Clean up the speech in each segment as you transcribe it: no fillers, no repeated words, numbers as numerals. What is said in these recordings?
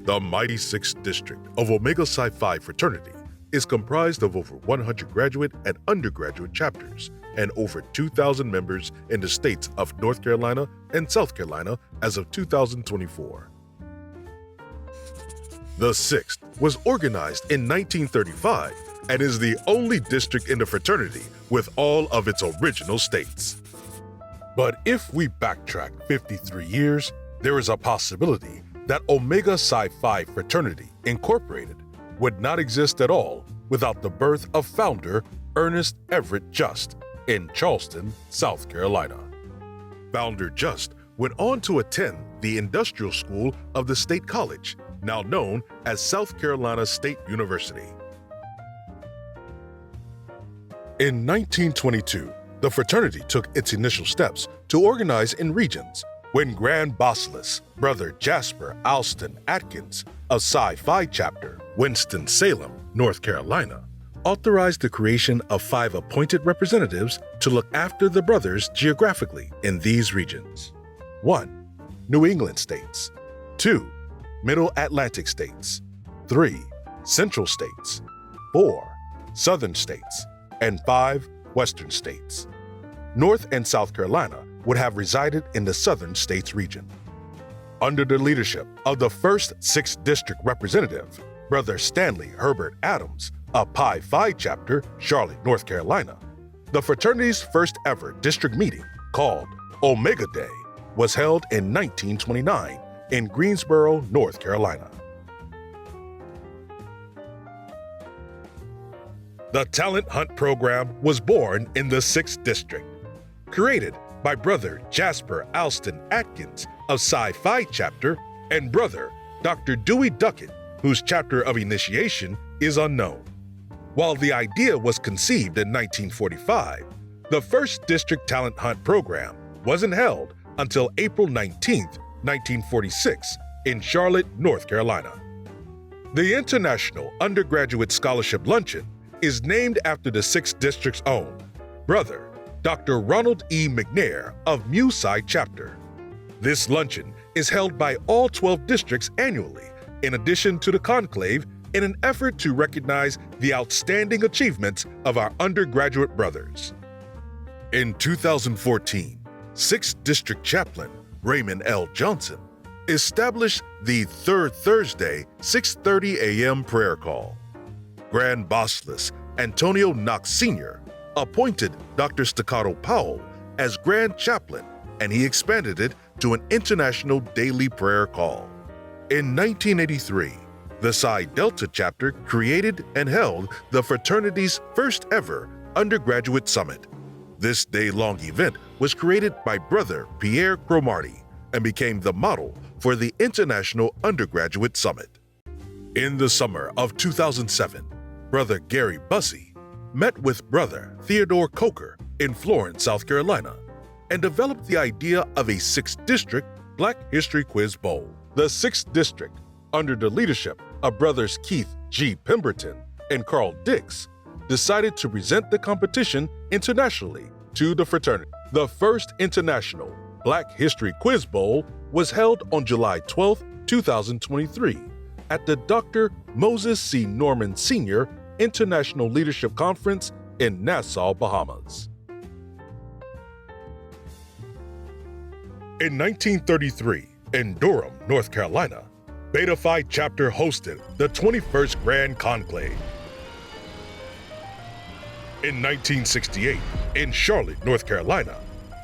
The mighty 6th District of Omega Psi Phi Fraternity is comprised of over 100 graduate and undergraduate chapters and over 2,000 members in the states of North Carolina and South Carolina as of 2024. The 6th was organized in 1935 and is the only district in the fraternity with all of its original states. But if we backtrack 53 years, there is a possibility that Omega Psi Phi Fraternity Incorporated would not exist at all without the birth of founder Ernest Everett Just in Charleston, South Carolina. Founder Just went on to attend the Industrial School of the State College, now known as South Carolina State University. In 1922, the fraternity took its initial steps to organize in regions when Grand Basileus, Brother Jasper Alston Atkins of Psi Phi Chapter, Winston-Salem, North Carolina, authorized the creation of 5 appointed representatives to look after the brothers geographically in these regions. 1. New England states. 2. Middle Atlantic states. 3. Central states. 4. Southern states. And 5. Western states. North and South Carolina would have resided in the Southern States region. Under the leadership of the first 6th District representative, Brother Stanley Herbert Adams of Pi Phi Chapter, Charlotte, North Carolina, the fraternity's first ever district meeting, called Omega Day, was held in 1929 in Greensboro, North Carolina. The Talent Hunt program was born in the 6th District. Created by Brother Jasper Alston Atkins of Psi Phi Chapter and Brother Dr. Dewey Duckett, whose chapter of initiation is unknown. While the idea was conceived in 1945, the first District Talent Hunt program wasn't held until April 19, 1946, in Charlotte, North Carolina. The International Undergraduate Scholarship Luncheon is named after the 6th District's own Brother Dr. Ronald E. McNair of Mu Psi Chapter. This luncheon is held by all 12 districts annually, in addition to the conclave, in an effort to recognize the outstanding achievements of our undergraduate brothers. In 2014, 6th District Chaplain Raymond L. Johnson established the third Thursday, 6:30 a.m. prayer call. Grand Basileus Antonio Knox Sr. appointed Dr. Staccato Powell as Grand Chaplain, and he expanded it to an international daily prayer call. In 1983, the Psi Delta chapter created and held the fraternity's first ever undergraduate summit. This day-long event was created by Brother Pierre Cromarty and became the model for the International Undergraduate Summit. In the summer of 2007, Brother Gary Bussey met with Brother Theodore Coker in Florence, South Carolina, and developed the idea of a 6th District Black History Quiz Bowl. The 6th District, under the leadership of Brothers Keith G. Pemberton and Carl Dix, decided to present the competition internationally to the fraternity. The first International Black History Quiz Bowl was held on July 12, 2023, at the Dr. Moses C. Norman Sr. International Leadership Conference in Nassau, Bahamas. In 1933, in Durham, North Carolina, Beta Phi Chapter hosted the 21st Grand Conclave. In 1968, in Charlotte, North Carolina,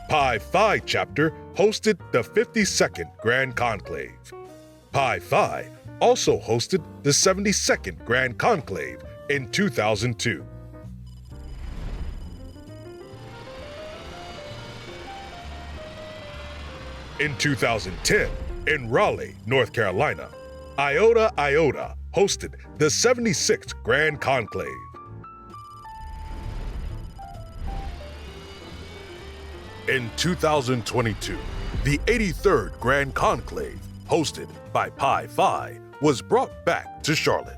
Pi Phi Chapter hosted the 52nd Grand Conclave. Pi Phi also hosted the 72nd Grand Conclave in 2002. In 2010, in Raleigh, North Carolina, Iota Iota hosted the 76th Grand Conclave. In 2022, the 83rd Grand Conclave, hosted by Pi Phi, was brought back to Charlotte.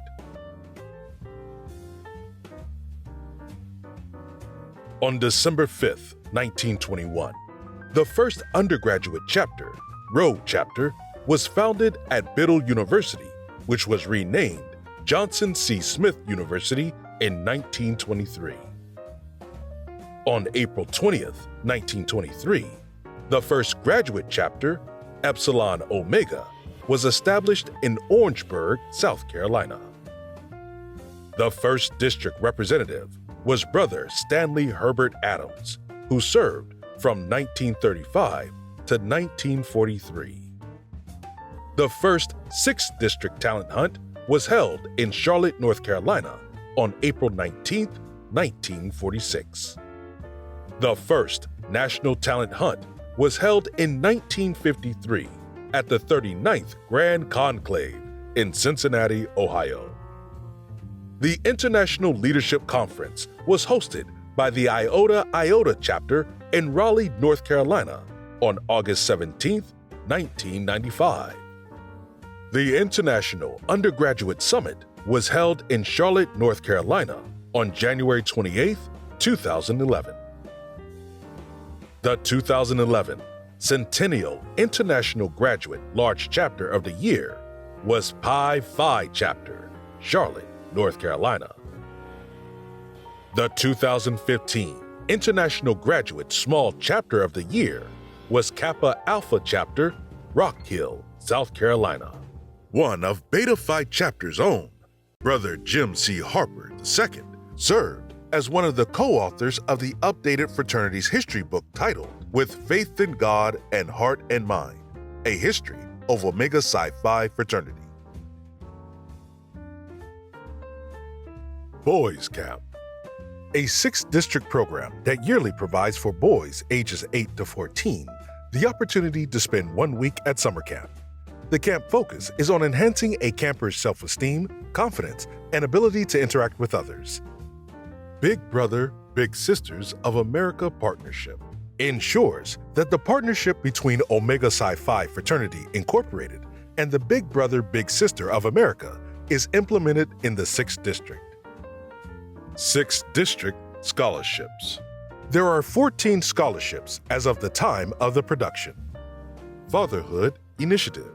On December 5, 1921, the first undergraduate chapter, Rho Chapter, was founded at Biddle University which was renamed Johnson C. Smith University in 1923. On April 20th, 1923, the first graduate chapter, Epsilon Omega, was established in Orangeburg, South Carolina. The first district representative was Brother Stanley Herbert Adams, who served from 1935 to 1943. The first 6th District Talent Hunt was held in Charlotte, North Carolina on April 19, 1946. The first National Talent Hunt was held in 1953 at the 39th Grand Conclave in Cincinnati, Ohio. The International Leadership Conference was hosted by the Iota Iota chapter in Raleigh, North Carolina on August 17, 1995. The International Undergraduate Summit was held in Charlotte, North Carolina on January 28, 2011. The 2011 Centennial International Graduate Large Chapter of the Year was Pi Phi Chapter, Charlotte, North Carolina. The 2015 International Graduate Small Chapter of the Year was Kappa Alpha Chapter, Rock Hill, South Carolina. One of Beta Phi Chapter's own, Brother Jim C. Harper II, served as one of the co-authors of the updated fraternity's history book titled With Faith in God and Heart and Mind, A History of Omega Psi Phi Fraternity. Boys Camp, a 6th district program that yearly provides for boys ages 8 to 14 the opportunity to spend 1 week at summer camp. The camp focus is on enhancing a camper's self-esteem, confidence, and ability to interact with others. Big Brother, Big Sisters of America Partnership ensures that the partnership between Omega Psi Phi Fraternity Incorporated and the Big Brother, Big Sister of America is implemented in the 6th District. 6th District Scholarships. There are 14 scholarships as of the time of the production. Fatherhood Initiative.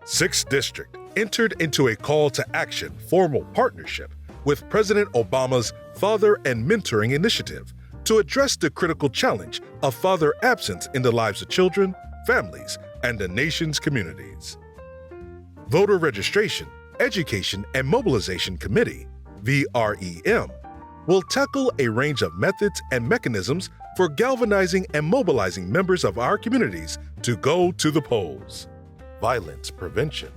6th District entered into a call to action formal partnership with President Obama's Father and Mentoring Initiative to address the critical challenge of father absence in the lives of children, families, and the nation's communities. Voter Registration, Education, and Mobilization Committee, VREM, will tackle a range of methods and mechanisms for galvanizing and mobilizing members of our communities to go to the polls. Violence Prevention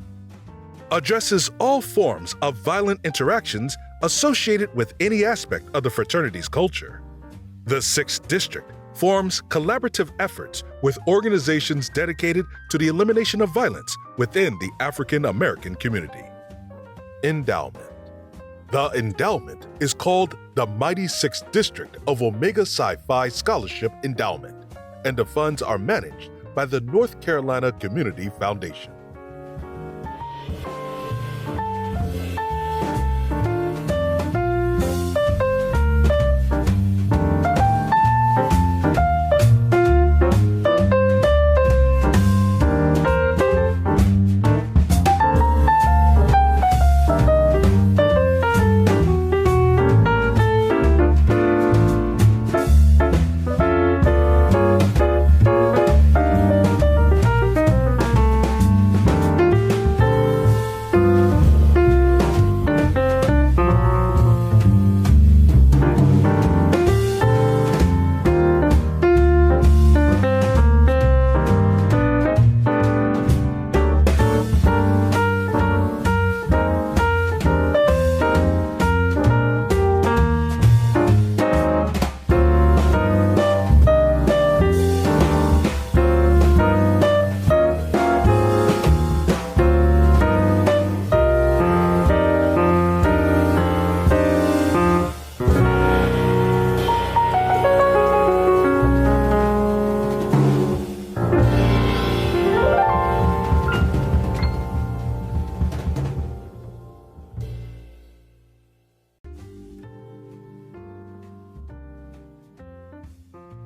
addresses all forms of violent interactions associated with any aspect of the fraternity's culture. The 6th District forms collaborative efforts with organizations dedicated to the elimination of violence within the African American community. Endowment. The endowment is called the Mighty 6th District of Omega Psi Phi Scholarship Endowment, and the funds are managed by the North Carolina Community Foundation.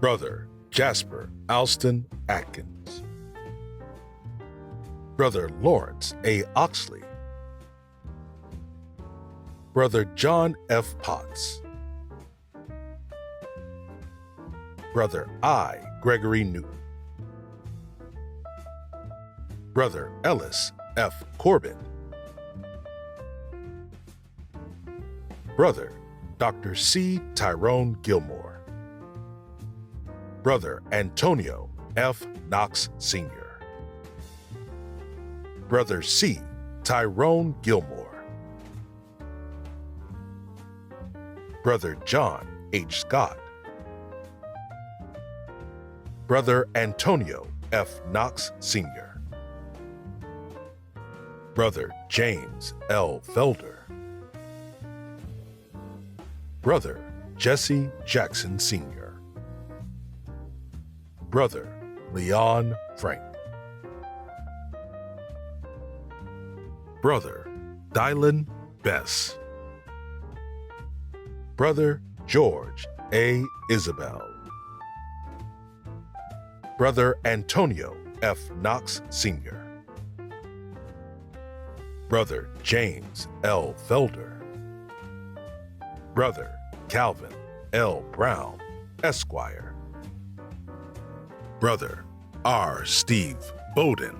Brother Jasper Alston Atkins. Brother Lawrence A. Oxley. Brother John F. Potts, Brother I. Gregory Newton, Brother Ellis F. Corbin, Brother Dr. C. Tyrone Gilmore, Brother Antonio F. Knox Sr., Brother C. Tyrone Gilmore, Brother John H. Scott, Brother Antonio F. Knox Sr., Brother James L. Felder, Brother Jesse Jackson Sr., Brother Leon Frank, Brother Dylan Bess, Brother George A. Isabel, Brother Antonio F. Knox Sr., Brother James L. Felder, Brother Calvin L. Brown, Esquire, Brother R. Steve Bowden,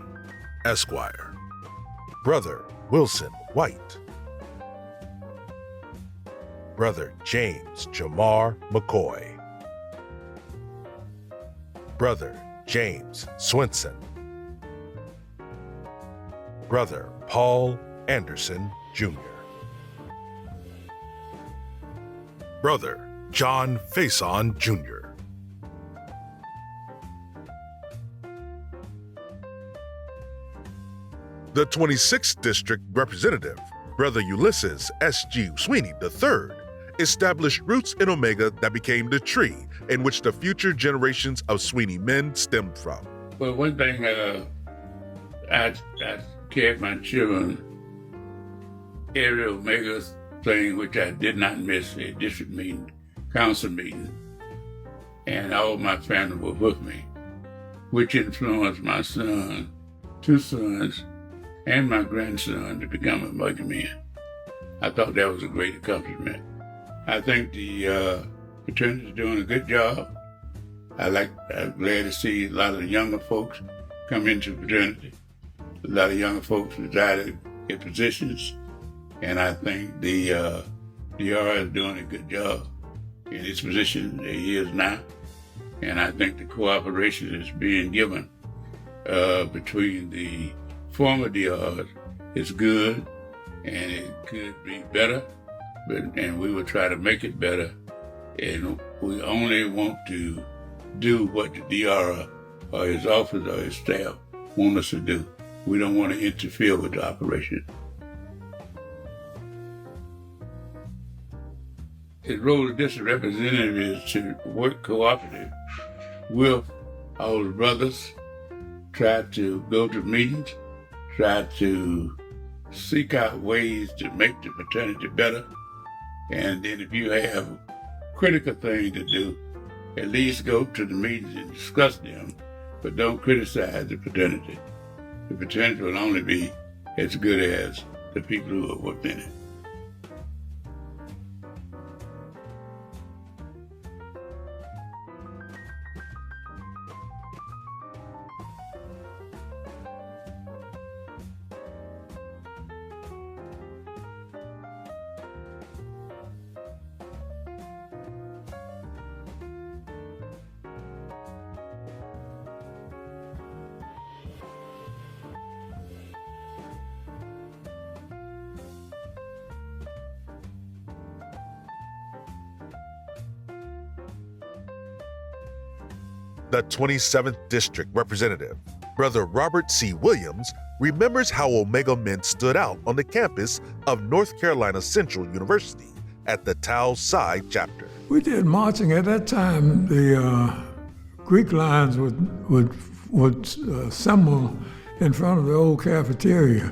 Esquire, Brother Wilson White, Brother James Jamar McCoy, Brother James Swenson, Brother Paul Anderson Jr., Brother John Faison Jr., The 26th District Representative, Brother Ulysses S.G. Sweeney III, established roots in Omega that became the tree in which the future generations of Sweeney men stemmed from. Well, one thing, I kept my children every Omega thing, which I did not miss, a district meeting, council meeting, and all my family were with me, which influenced my son, two sons, and my grandson to become Omega men. I thought that was a great accomplishment. I think the fraternity is doing a good job. I'm glad to see a lot of the younger folks come into fraternity. A lot of younger folks desire to get positions, and I think the DR is doing a good job in its position that he is now. And I think the cooperation is being given between the former DRs is good, and it could be better, and we will try to make it better. And we only want to do what the DR or his office or his staff want us to do. We don't want to interfere with the operation. His role as district representative is to work cooperative with our brothers, try to go to meetings, try to seek out ways to make the fraternity better. And then if you have critical things to do, at least go to the meetings and discuss them, but don't criticize the fraternity. The fraternity will only be as good as the people who are within it. The 27th District Representative, Brother Robert C. Williams, remembers how Omega men stood out on the campus of North Carolina Central University at the Tau Psi chapter. We did marching. At that time, the Greek lines would assemble in front of the old cafeteria,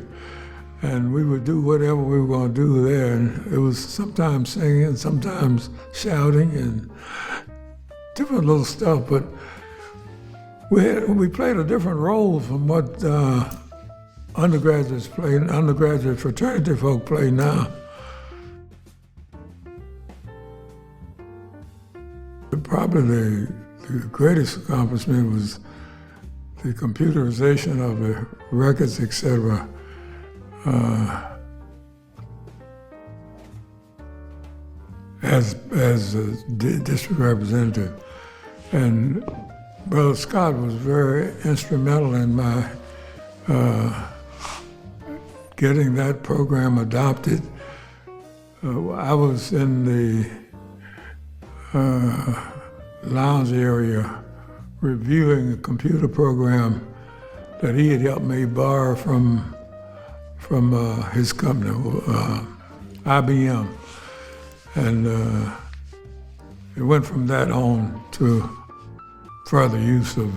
and we would do whatever we were going to do there. And it was sometimes singing, sometimes shouting, and different little stuff. But we played a different role from what undergraduate fraternity folk play now. probably the greatest accomplishment was the computerization of the records, etc. As a district representative. And Brother Scott was very instrumental in my getting that program adopted. I was in the lounge area reviewing a computer program that he had helped me borrow from his company, IBM. And it went from that on to further use of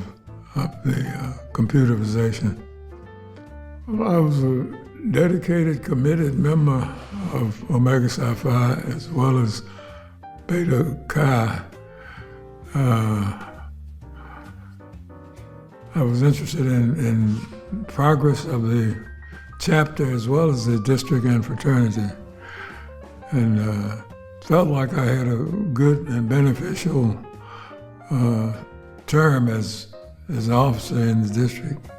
the computerization. Well, I was a dedicated, committed member of Omega Psi Phi as well as Beta Chi. I was interested in progress of the chapter as well as the district and fraternity, and felt like I had a good and beneficial term as an officer in the district.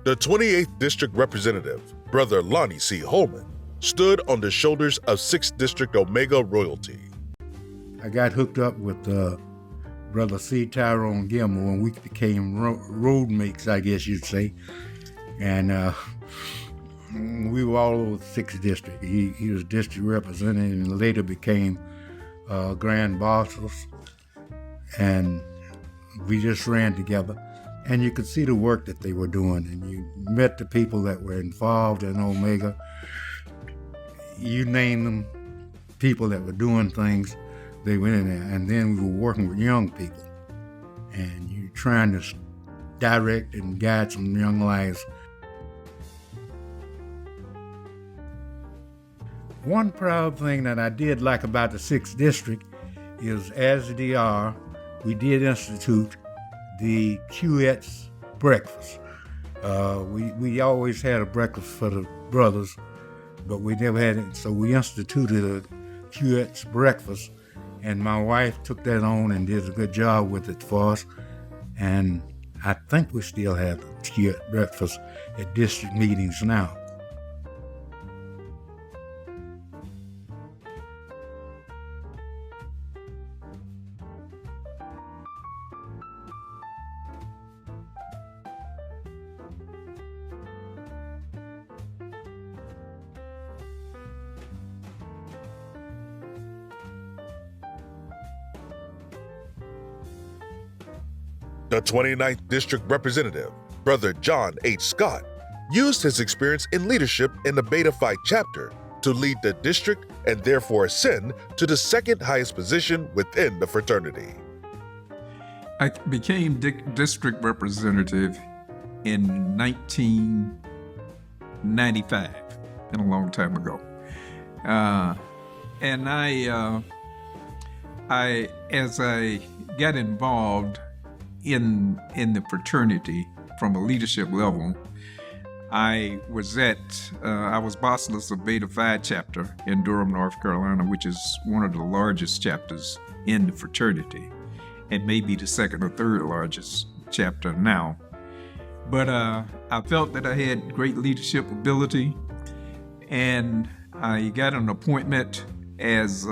The 28th District Representative, Brother Lonnie C. Holman, stood on the shoulders of 6th District Omega royalty. I got hooked up with Brother C. Tyrone Gilmore, and we became road mates, I guess you'd say. And we were all over the 6th District. He was district representative and later became Grand Bosses. And we just ran together. And you could see the work that they were doing, and you met the people that were involved in Omega. You name them, people that were doing things, they went in there. And then we were working with young people, and you're trying to direct and guide some young lives. One proud thing that I did like about the 6th District is, as the DR, we did institute the QET's breakfast. We always had a breakfast for the brothers, but we never had it, so we instituted a QET's breakfast, and my wife took that on and did a good job with it for us, and I think we still have the QET breakfast at district meetings now. The 29th District Representative, Brother John H. Scott, used his experience in leadership in the Beta Phi chapter to lead the district and therefore ascend to the second highest position within the fraternity. I became district representative in 1995, been a long time ago. And as I got involved in the fraternity from a leadership level, I was bossless of Beta Phi chapter in Durham, North Carolina, which is one of the largest chapters in the fraternity, and maybe the second or third largest chapter now. But I felt that I had great leadership ability, and I got an appointment as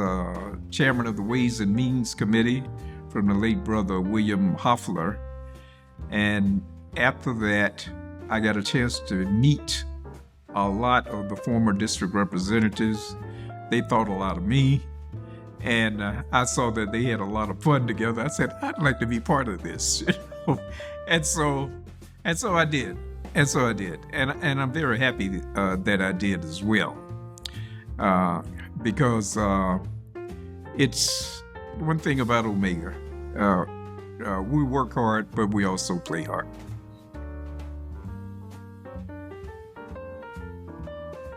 chairman of the Ways and Means Committee from the late brother William Hoffler. And after that, I got a chance to meet a lot of the former district representatives. They thought a lot of me, and I saw that they had a lot of fun together. I said, I'd like to be part of this. And so I did. And I'm very happy that I did as well. Because it's one thing about Omega. We work hard, but we also play hard.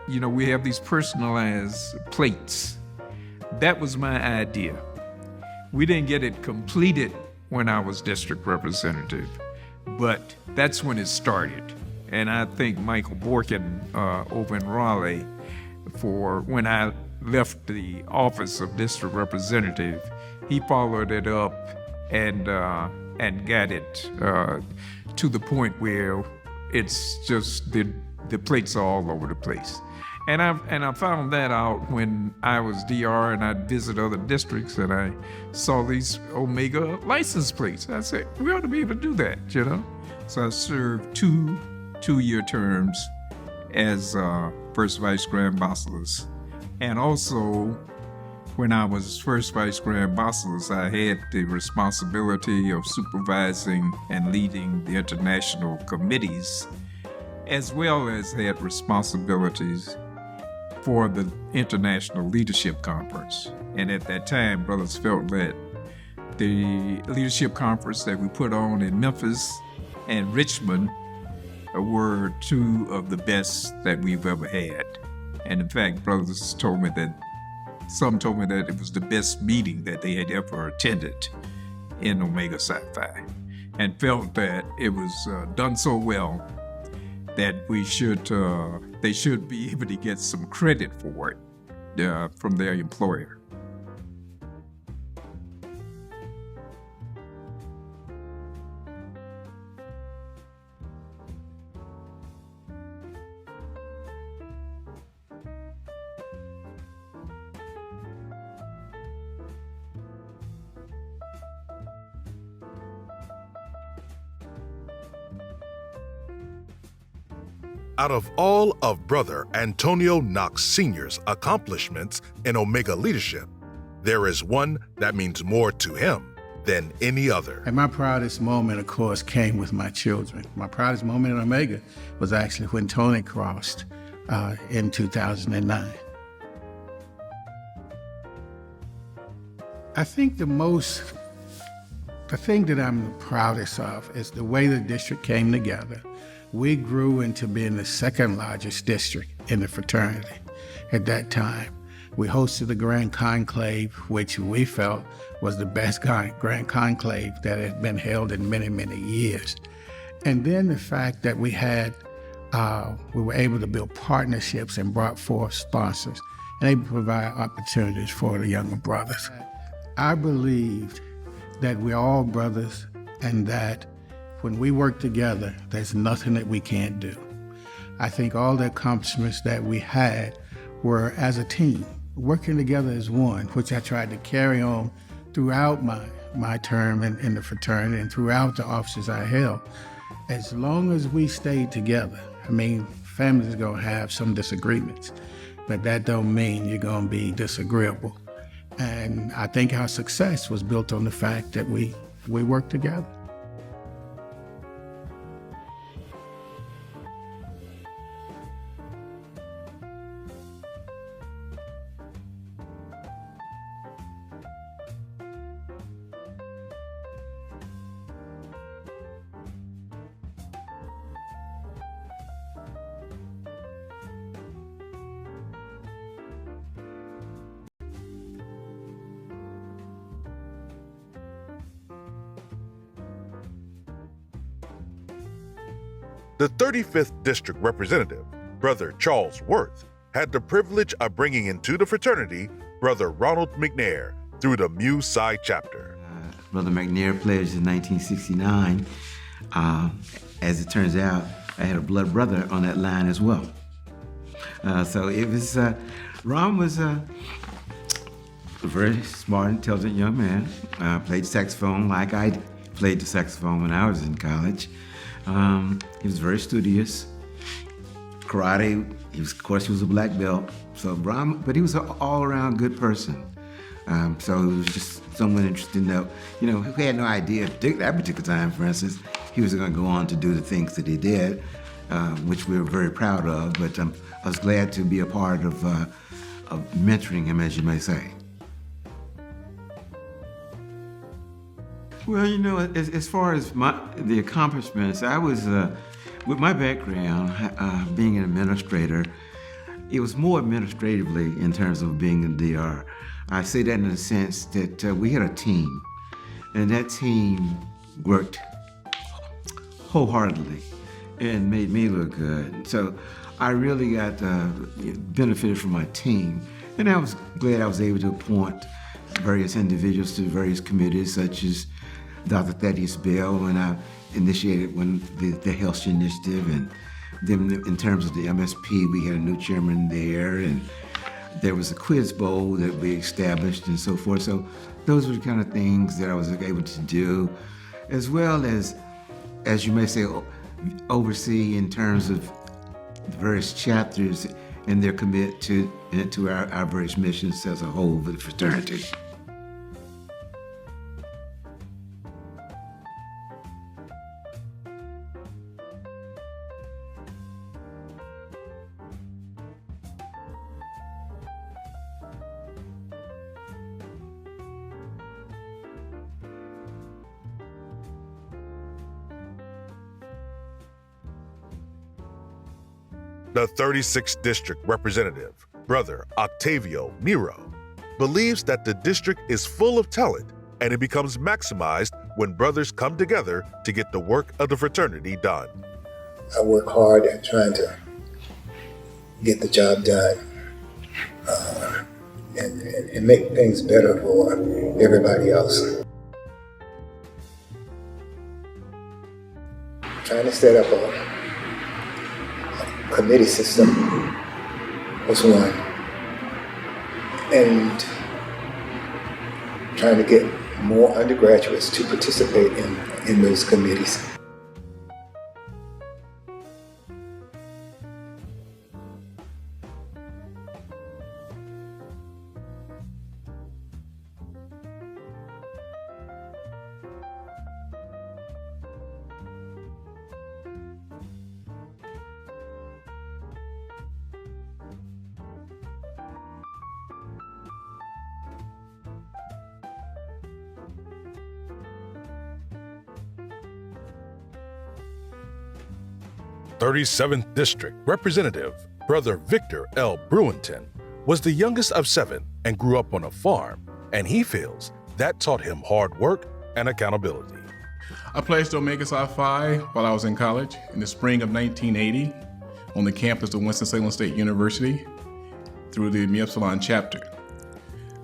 You know, we have these personalized plates. That was my idea. We didn't get it completed when I was district representative, but that's when it started. And I think Michael Borkin over in Raleigh, for when I left the office of district representative, he followed it up and got it to the point where it's just the plates are all over the place. And I found that out when I was DR and I'd visit other districts and I saw these Omega license plates. I said, we ought to be able to do that, you know? So I served two-year terms as first vice grand bacillus. And also, when I was first vice grand bacillus, I had the responsibility of supervising and leading the international committees, as well as had responsibilities for the International Leadership Conference. And at that time, brothers felt that the leadership conference that we put on in Memphis and Richmond were two of the best that we've ever had. And in fact, brothers told me that, some told me that it was the best meeting that they had ever attended in Omega Psi Phi, and felt that it was done so well that they should be able to get some credit for it from their employer. Out of all of Brother Antonio Knox Sr.'s accomplishments in Omega leadership, there is one that means more to him than any other. And my proudest moment, of course, came with my children. My proudest moment in Omega was actually when Tony crossed in 2009. I think the thing that I'm the proudest of is the way the district came together. We grew into being the second largest district in the fraternity at that time. We hosted the Grand Conclave, which we felt was the best Grand Conclave that had been held in many, many years. And then the fact that we were able to build partnerships and brought forth sponsors, and they provide opportunities for the younger brothers. I believed that we're all brothers and that when we work together, there's nothing that we can't do. I think all the accomplishments that we had were as a team, working together as one, which I tried to carry on throughout my term in the fraternity and throughout the offices I held. As long as we stayed together, I mean, families are gonna have some disagreements, but that don't mean you're gonna be disagreeable. And I think our success was built on the fact that we worked together. The 35th District Representative, Brother Charles Worth, had the privilege of bringing into the fraternity Brother Ronald McNair through the Mu Psi chapter. Brother McNair pledged in 1969. As it turns out, I had a blood brother on that line as well. So it was, Ron was a very smart, intelligent young man. Played saxophone like I played the saxophone when I was in college. He was very studious. Karate, of course, he was a black belt. So Ron, but he was an all-around good person. So it was just someone interesting that, we had no idea at that particular time, for instance, he was going to go on to do the things that he did, which we were very proud of. But I was glad to be a part of mentoring him, as you may say. Well, as far as the accomplishments, I was, with my background, being an administrator, it was more administratively in terms of being in DR. I say that in the sense that we had a team, and that team worked wholeheartedly and made me look good. So I really got benefited from my team, and I was glad I was able to appoint various individuals to various committees, such as Dr. Thaddeus Bell, when I initiated the health initiative, and then in terms of the MSP, we had a new chairman there, and there was a quiz bowl that we established and so forth. So those were the kind of things that I was able to do, as well as you may say, oversee in terms of the various chapters and their commit to our various missions as a whole for the fraternity. The 36th District Representative, Brother Octavio Miro, believes that the district is full of talent and it becomes maximized when brothers come together to get the work of the fraternity done. I work hard at trying to get the job done and make things better for everybody else. Trying to set up a committee system was one, and trying to get more undergraduates to participate in those committees. The 37th District Representative, Brother Victor L. Bruinton, was the youngest of 7 and grew up on a farm, and he feels that taught him hard work and accountability. I pledged Omega Psi Phi while I was in college in the spring of 1980 on the campus of Winston-Salem State University through the Mi Epsilon chapter.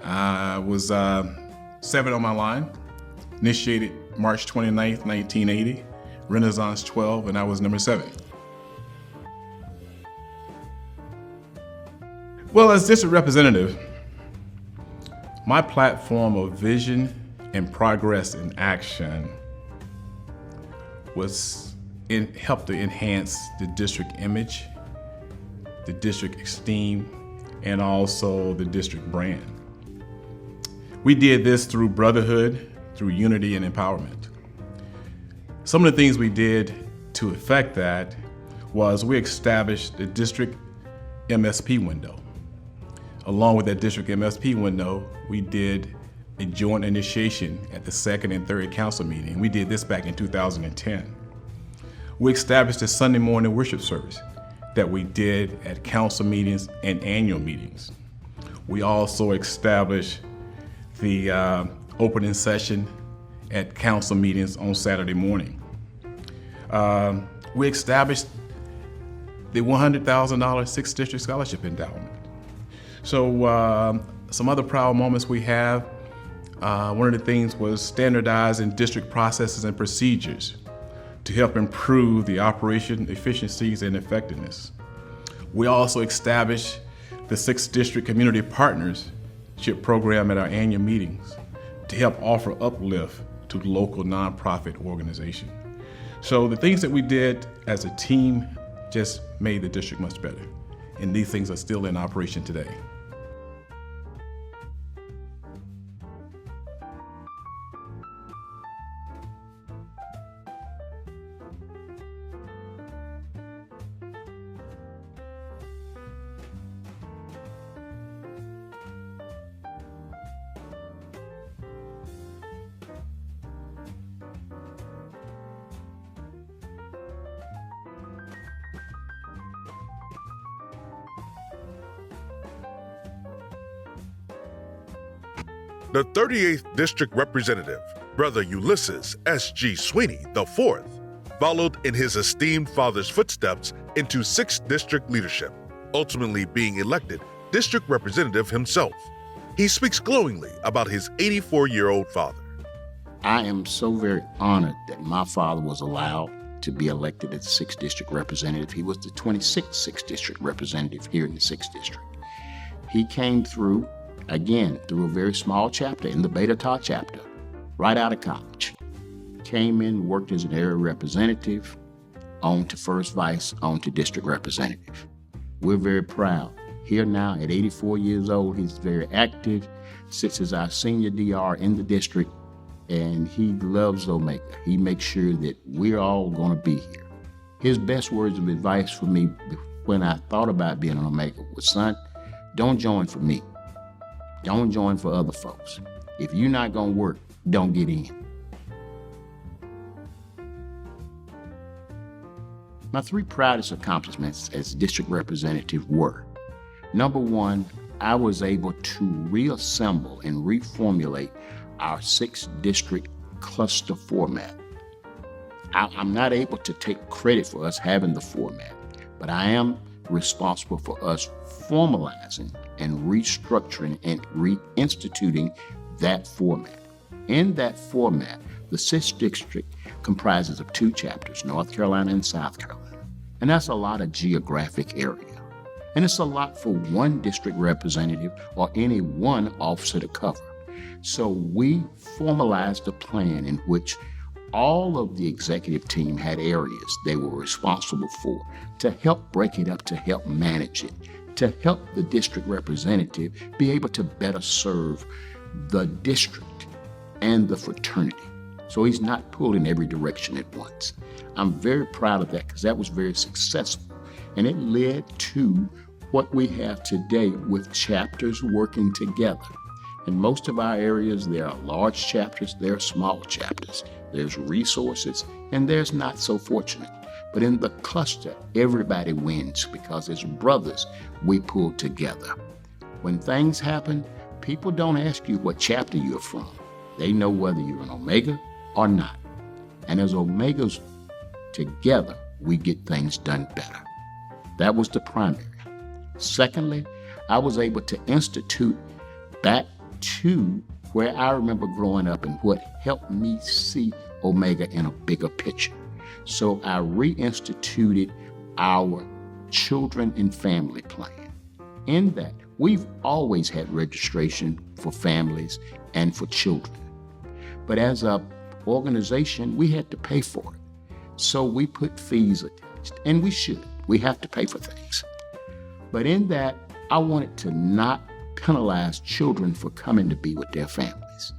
I was 7 on my line, initiated March 29th, 1980, Renaissance 12, and I was number 7. Well, as district representative, my platform of vision and progress in action helped to enhance the district image, the district esteem, and also the district brand. We did this through brotherhood, through unity and empowerment. Some of the things we did to effect that was we established the district MSP window. Along with that district MSP window, we did a joint initiation at the 2nd and 3rd council meeting. We did this back in 2010. We established a Sunday morning worship service that we did at council meetings and annual meetings. We also established the opening session at council meetings on Saturday morning. We established the $100,000 6th District Scholarship Endowment. So some other proud moments we have, one of the things was standardizing district processes and procedures to help improve the operation efficiencies and effectiveness. We also established the 6th District Community Partnership Program at our annual meetings to help offer uplift to the local nonprofit organization. So the things that we did as a team just made the district much better. And these things are still in operation today. The 38th District Representative, Brother Ulysses S.G. Sweeney IV, followed in his esteemed father's footsteps into 6th District leadership, ultimately being elected District Representative himself. He speaks glowingly about his 84-year-old father. I am so very honored that my father was allowed to be elected as the 6th District Representative. He was the 26th 6th District Representative here in the 6th District. He came through, again, through a very small chapter in the Beta Tau chapter, right out of college. Came in, worked as an area representative, on to first vice, on to district representative. We're very proud. Here now at 84 years old, he's very active, sits as our senior DR in the district, and he loves Omega. He makes sure that we're all going to be here. His best words of advice for me when I thought about being an Omega was, son, don't join for me. Don't join for other folks. If you're not going to work, don't get in. My 3 proudest accomplishments as district representative were, number 1, I was able to reassemble and reformulate our 6th district cluster format. I'm not able to take credit for us having the format, but I am responsible for us formalizing and restructuring and reinstituting that format. In that format, the 6th district comprises of 2 chapters, North Carolina and South Carolina. And that's a lot of geographic area. And it's a lot for one district representative or any one officer to cover. So we formalized a plan in which all of the executive team had areas they were responsible for to help break it up, to help manage it, to help the district representative be able to better serve the district and the fraternity. So he's not pulled in every direction at once. I'm very proud of that because that was very successful. And it led to what we have today with chapters working together. In most of our areas, there are large chapters, there are small chapters. There's resources, and there's not so fortunate. But in the cluster, everybody wins because as brothers, we pull together. When things happen, people don't ask you what chapter you're from. They know whether you're an Omega or not. And as Omegas, together, we get things done better. That was the primary. Secondly, I was able to institute back to where I remember growing up and what helped me see Omega in a bigger picture. So I reinstituted our children and family plan. In that, we've always had registration for families and for children. But as an organization, we had to pay for it. So we put fees attached, and we should. We have to pay for things. But in that, I wanted to not penalize children for coming to be with their families.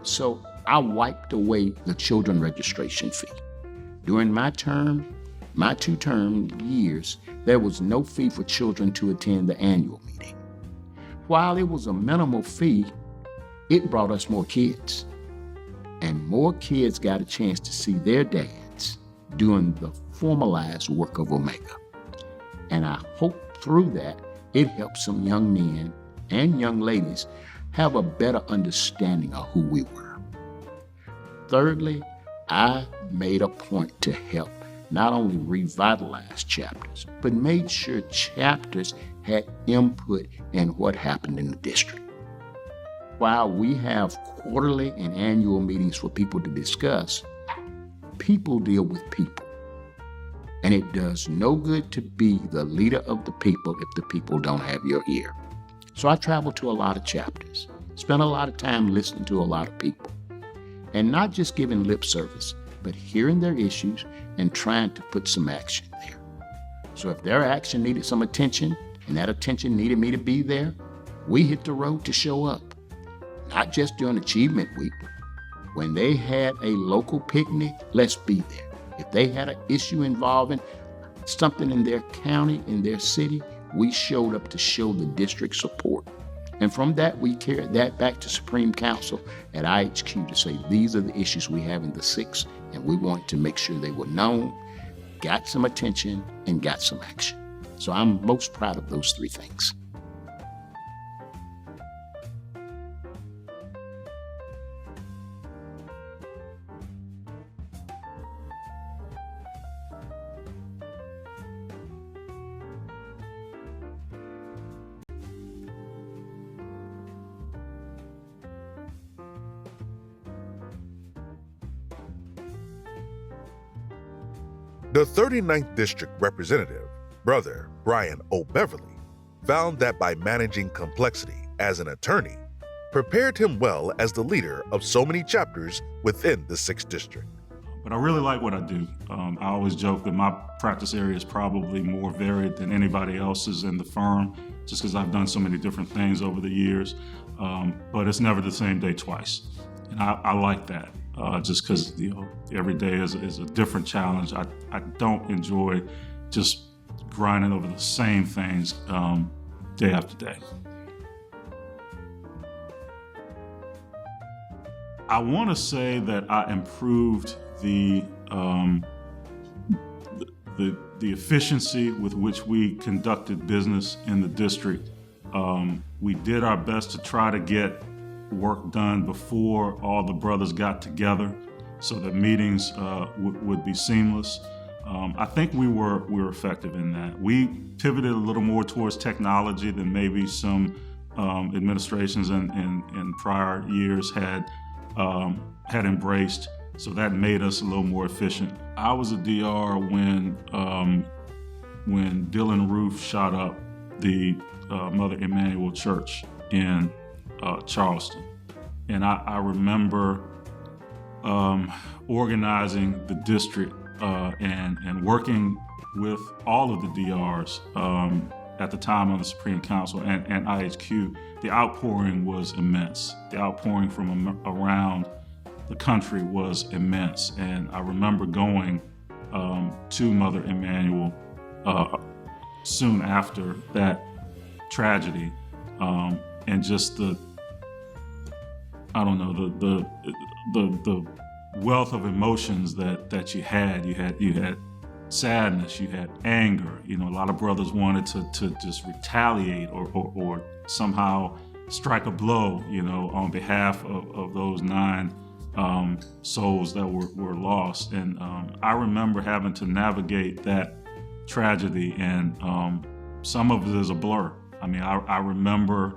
So I wiped away the children registration fee. During my 2-term years, there was no fee for children to attend the annual meeting. While it was a minimal fee, it brought us more kids. And more kids got a chance to see their dads doing the formalized work of Omega. And I hope through that, it helps some young men and young ladies have a better understanding of who we were. Thirdly, I made a point to help not only revitalize chapters, but made sure chapters had input in what happened in the district. While we have quarterly and annual meetings for people to discuss, people deal with people. And it does no good to be the leader of the people if the people don't have your ear. So I traveled to a lot of chapters, spent a lot of time listening to a lot of people, and not just giving lip service, but hearing their issues and trying to put some action there. So if their action needed some attention, and that attention needed me to be there, we hit the road to show up. Not just during Achievement Week. When they had a local picnic, let's be there. If they had an issue involving something in their county, in their city, we showed up to show the district support. And from that, we carried that back to Supreme Council at IHQ to say, these are the issues we have in the 6th, and we want to make sure they were known, got some attention, and got some action. So I'm most proud of those 3 things. The 39th District Representative, Brother Brian O. Beverly, found that by managing complexity as an attorney, prepared him well as the leader of so many chapters within the 6th District. But I really like what I do. I always joke that my practice area is probably more varied than anybody else's in the firm, just because I've done so many different things over the years. But it's never the same day twice. And I like that, just because every day is a different challenge. I don't enjoy just grinding over the same things day after day. I want to say that I improved the efficiency with which we conducted business in the district. We did our best to try to get work done before all the brothers got together so that meetings would be seamless. I think we were effective in that. We pivoted a little more towards technology than maybe some administrations in prior years had embraced, so that made us a little more efficient. I was a DR when Dylan Roof shot up the Mother Emanuel Church in Charleston. And I remember organizing the district and working with all of the DRs at the time on the Supreme Council and IHQ. The outpouring was immense. The outpouring from around the country was immense. And I remember going to Mother Emanuel soon after that tragedy, and just the wealth of emotions that you had. You had sadness, you had anger. A lot of brothers wanted to just retaliate or somehow strike a blow, on behalf of those 9 souls that were lost. And I remember having to navigate that tragedy, and some of it is a blur. I remember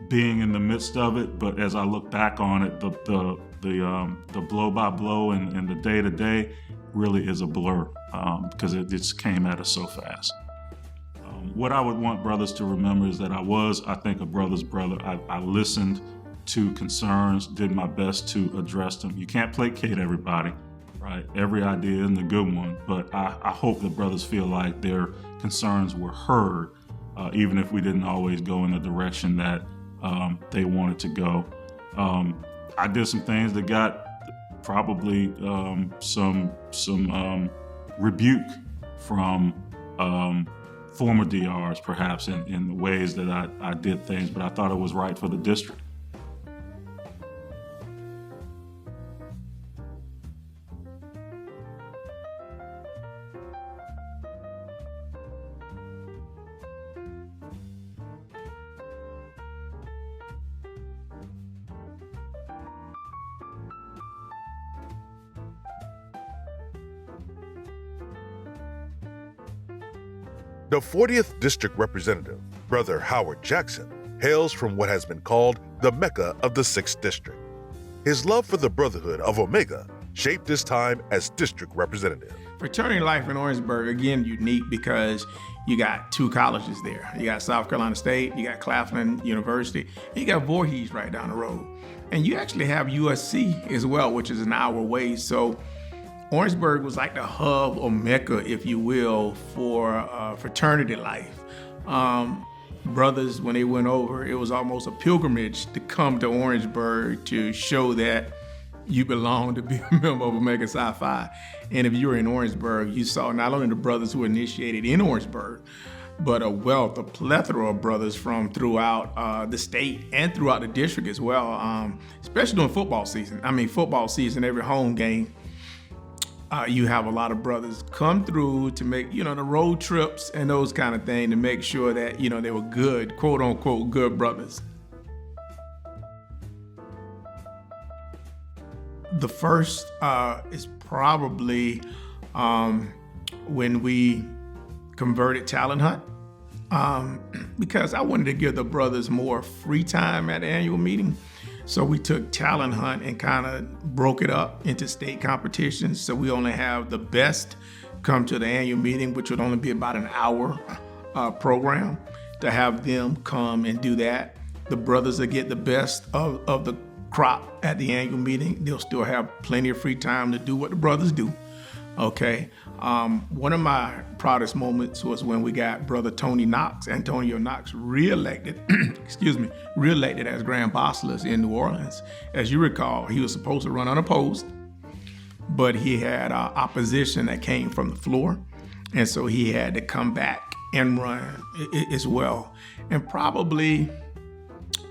being in the midst of it, but as I look back on it, the blow by blow and the day to day really is a blur, because it just came at us so fast. What I would want brothers to remember is that I think, a brother's brother. I listened to concerns, did my best to address them. You can't placate everybody, right? Every idea isn't a good one, but I hope that brothers feel like their concerns were heard, even if we didn't always go in the direction that they wanted to go. I did some things that got probably some rebuke from former DRs, perhaps, in the ways that I did things, but I thought it was right for the district. The 40th District Representative, Brother Howard Jackson, hails from what has been called the Mecca of the 6th District. His love for the Brotherhood of Omega shaped his time as District Representative. Fraternity life in Orangeburg, again, unique because you got 2 colleges there. You got South Carolina State, you got Claflin University, and you got Voorhees right down the road. And you actually have USC as well, which is an hour away. So Orangeburg was like the hub or mecca, if you will, for fraternity life. Brothers, when they went over, it was almost a pilgrimage to come to Orangeburg to show that you belong to be a member of Omega Psi Phi. And if you were in Orangeburg, you saw not only the brothers who were initiated in Orangeburg, but a plethora of brothers from throughout the state and throughout the district as well, especially during football season. Football season, every home game, you have a lot of brothers come through to make, the road trips and those kind of things to make sure that, they were good, quote unquote, good brothers. The first is probably when we converted Talent Hunt, because I wanted to give the brothers more free time at the annual meeting. So we took talent hunt and kind of broke it up into state competitions. So we only have the best come to the annual meeting, which would only be about an hour program, to have them come and do that. The brothers that get the best of the crop at the annual meeting, they'll still have plenty of free time to do what the brothers do. Okay. One of my proudest moments was when we got Brother Antonio Knox, reelected, reelected as Grand Basileus in New Orleans. As you recall, he was supposed to run unopposed, but he had opposition that came from the floor. And so he had to come back and run as well. And probably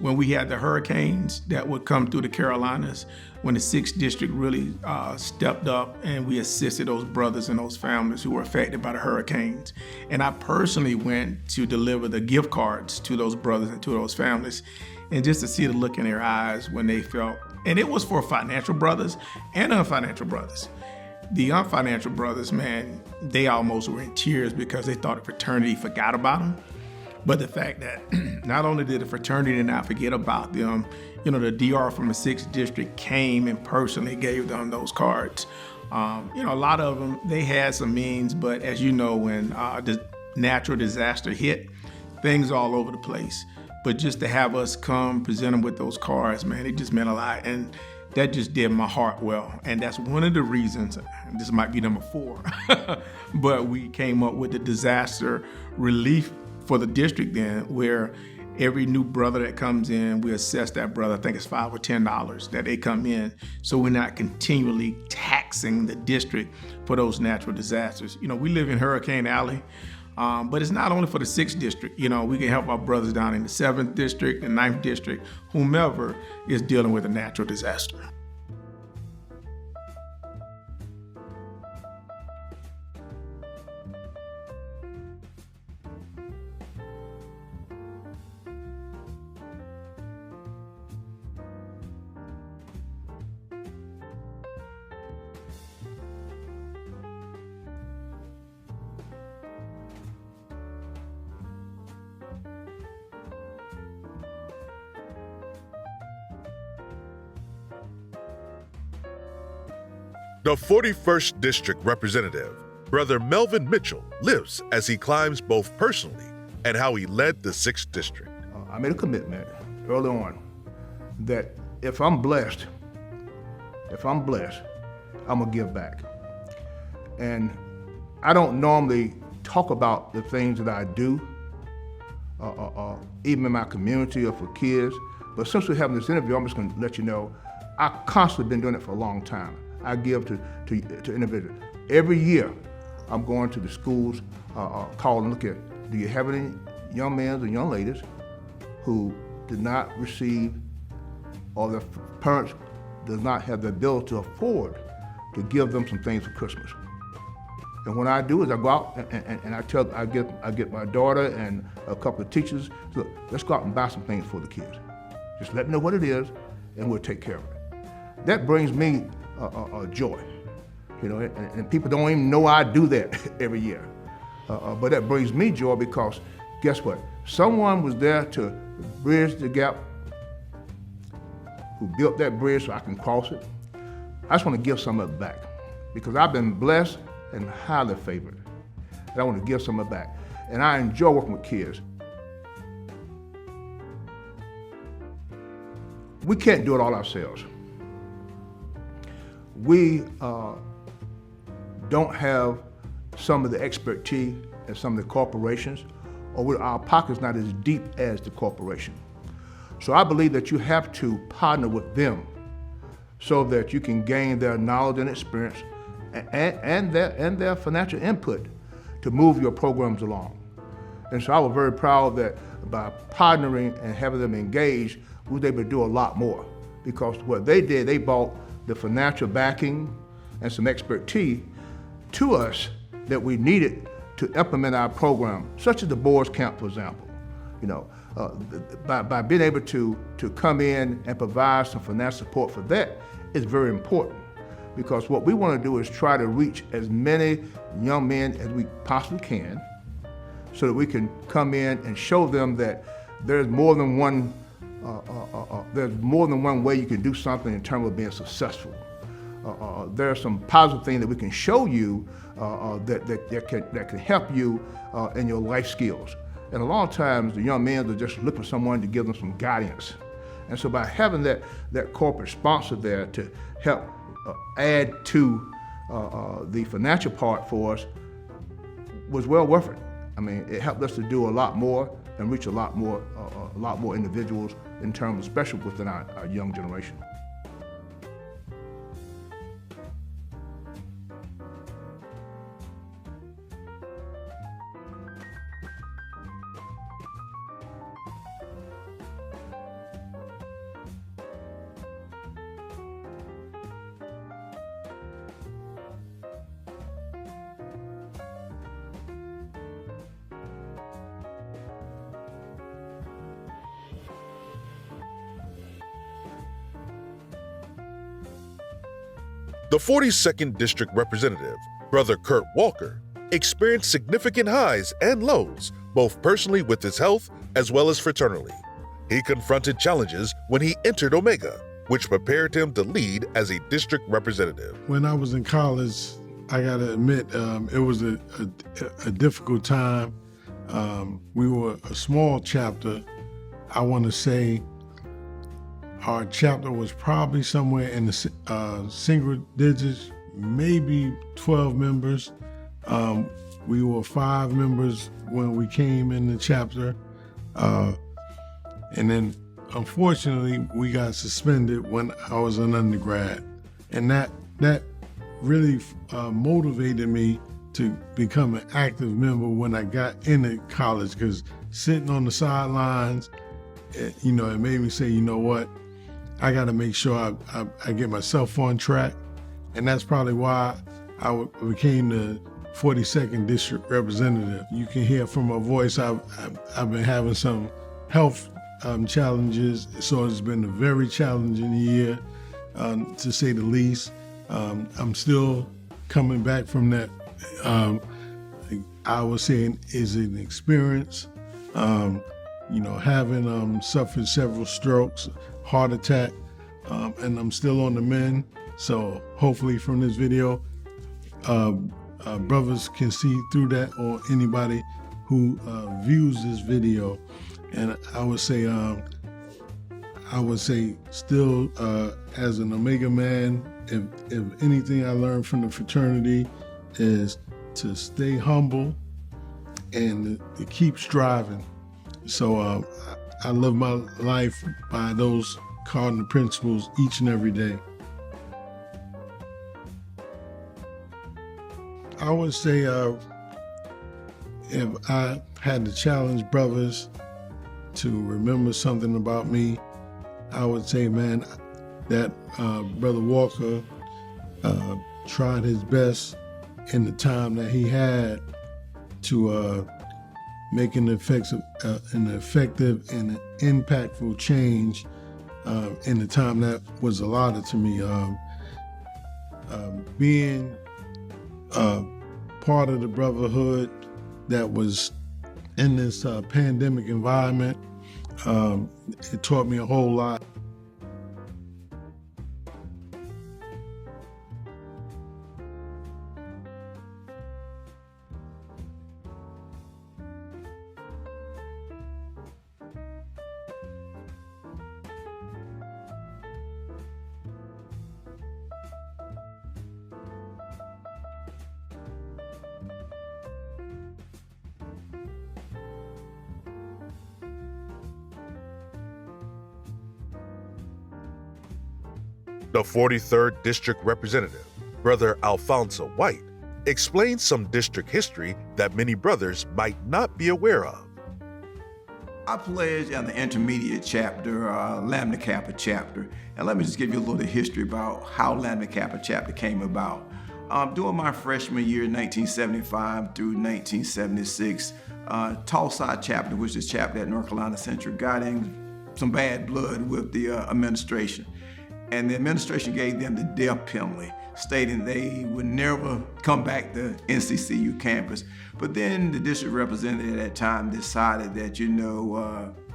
when we had the hurricanes that would come through the Carolinas, when the 6th District really stepped up and we assisted those brothers and those families who were affected by the hurricanes. And I personally went to deliver the gift cards to those brothers and to those families. And just to see the look in their eyes when they felt, and it was for financial brothers and unfinancial brothers. The unfinancial brothers, man, they almost were in tears because they thought the fraternity forgot about them. But the fact that not only did the fraternity not forget about them, the DR from the 6th District came and personally gave them those cards. A lot of them, they had some means, but as you know, when the natural disaster hit, things all over the place. But just to have us come present them with those cards, man, it just meant a lot. And that just did my heart well. And that's one of the reasons, this might be number 4, but we came up with the disaster relief for the district then, where every new brother that comes in, we assess that brother, I think it's $5 or $10 that they come in. So we're not continually taxing the district for those natural disasters. We live in Hurricane Alley, but it's not only for the 6th District. We can help our brothers down in the 7th District, the 9th District, whomever is dealing with a natural disaster. The 41st District Representative, Brother Melvin Mitchell, lives as he climbs both personally and how he led the 6th District. I made a commitment early on that if I'm blessed, I'm gonna give back. And I don't normally talk about the things that I do, even in my community or for kids, but since we're having this interview, I'm just gonna let you know, I've constantly been doing it for a long time. I give to individuals. Every year, I'm going to the schools, calling, look at, do you have any young men and young ladies who did not receive, or their parents does not have the ability to afford to give them some things for Christmas? And what I do is I go out and I get my daughter and a couple of teachers, look, let's go out and buy some things for the kids. Just let me know what it is, and we'll take care of it. That brings me joy, and people don't even know I do that every year. But that brings me joy because guess what? Someone was there to bridge the gap, who built that bridge so I can cross it. I just want to give some of it back because I've been blessed and highly favored. And I want to give some of it back. And I enjoy working with kids. We can't do it all ourselves. We don't have some of the expertise as some of the corporations, or our pocket's not as deep as the corporation. So I believe that you have to partner with them so that you can gain their knowledge and experience and their financial input to move your programs along. And so I was very proud that by partnering and having them engaged, we were able to do a lot more, because what they did, they brought the financial backing and some expertise to us that we needed to implement our program, such as the boys camp, for example. By being able to come in and provide some financial support for that is very important, because what we want to do is try to reach as many young men as we possibly can, so that we can come in and show them that there's more than one there's more than one way you can do something in terms of being successful. There are some positive things that we can show you that can help you in your life skills. And a lot of times the young men are just looking for someone to give them some guidance. And so by having that corporate sponsor there to help add to the financial part for us was well worth it. I mean, it helped us to do a lot more and reach a lot more individuals in terms, especially within our young generation. The 42nd District Representative, Brother Kurt Walker, experienced significant highs and lows, both personally with his health as well as fraternally. He confronted challenges when he entered Omega, which prepared him to lead as a district representative. When I was in college, I gotta admit, it was a difficult time. We were a small chapter. I wanna say our chapter was probably somewhere in the single digits, maybe 12 members. We were 5 members when we came in the chapter. And then unfortunately, we got suspended when I was an undergrad. And that really motivated me to become an active member when I got into college, because sitting on the sidelines, it made me say, you know what? I got to make sure I get myself on track. And that's probably why I became the 42nd District Representative. You can hear from my voice, I've been having some health challenges, so it's been a very challenging year, to say the least. I'm still coming back from that. I would say is an experience. Having suffered several strokes, heart attack, and I'm still on the mend. So hopefully from this video, brothers can see through that, or anybody who views this video. And I would say still as an Omega man, if anything I learned from the fraternity is to stay humble and to keep striving. So I live my life by those cardinal principles each and every day. I would say if I had to challenge brothers to remember something about me, I would say, man, that Brother Walker tried his best in the time that he had to make an effective and an impactful change in the time that was allotted to me. Being part of the brotherhood that was in this pandemic environment, it taught me a whole lot. The 43rd District Representative, Brother Alfonso White, explains some district history that many brothers might not be aware of. I pledged in the intermediate chapter, Lambda Kappa chapter, and let me just give you a little history about how Lambda Kappa chapter came about. During my freshman year, 1975 through 1976, Tau Psi chapter, which is chapter at North Carolina Central, got in some bad blood with the administration. And the administration gave them the death penalty, stating they would never come back to NCCU campus. But then the district representative at that time decided that,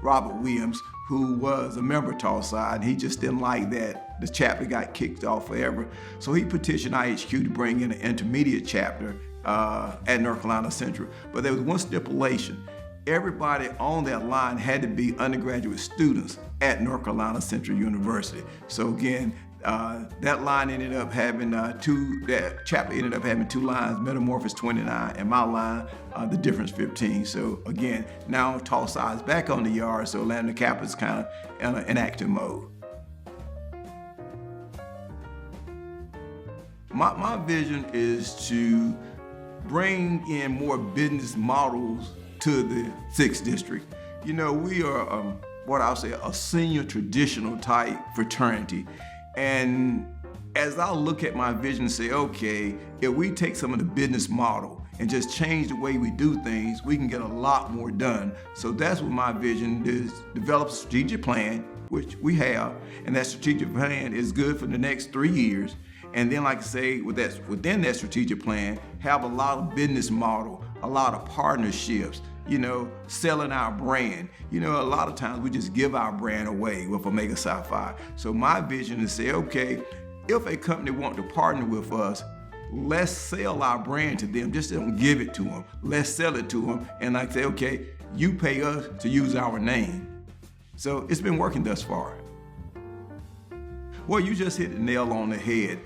Robert Williams, who was a member of Tall Psi, and he just didn't like that the chapter got kicked off forever. So he petitioned IHQ to bring in an intermediate chapter at North Carolina Central. But there was one stipulation. Everybody on that line had to be undergraduate students at North Carolina Central University. So again, that line ended up having that chapter ended up having 2 lines, Metamorphosis 29, and my line, The Difference 15. So again, now Tall Psi is back on the yard, so Lambda Kappa is kind of in active mode. My vision is to bring in more business models to the 6th District. You know, we are what I'll say a senior traditional type fraternity. And as I look at my vision and say, okay, if we take some of the business model and just change the way we do things, we can get a lot more done. So that's what my vision is, develop a strategic plan, which we have, and that strategic plan is good for the next 3 years. And then, like I say, within that strategic plan, have a lot of business model, a lot of partnerships, you know, selling our brand. You know, a lot of times we just give our brand away with Omega Psi Phi. So my vision is to say, okay, if a company wants to partner with us, let's sell our brand to them. Just don't give it to them. Let's sell it to them. And like say, okay, you pay us to use our name. So it's been working thus far. Well, you just hit the nail on the head.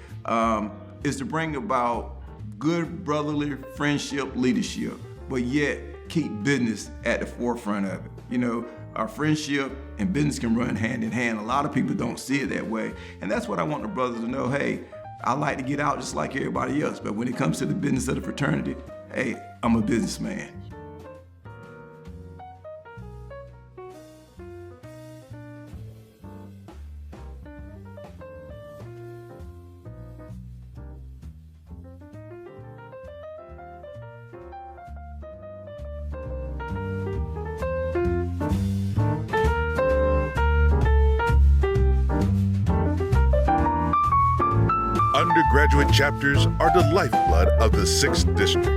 Is to bring about good brotherly friendship leadership, but yet keep business at the forefront of it. You know, our friendship and business can run hand in hand. A lot of people don't see it that way. And that's what I want the brothers to know. Hey, I like to get out just like everybody else, but when it comes to the business of the fraternity, hey, I'm a businessman. Undergraduate chapters are the lifeblood of the 6th District.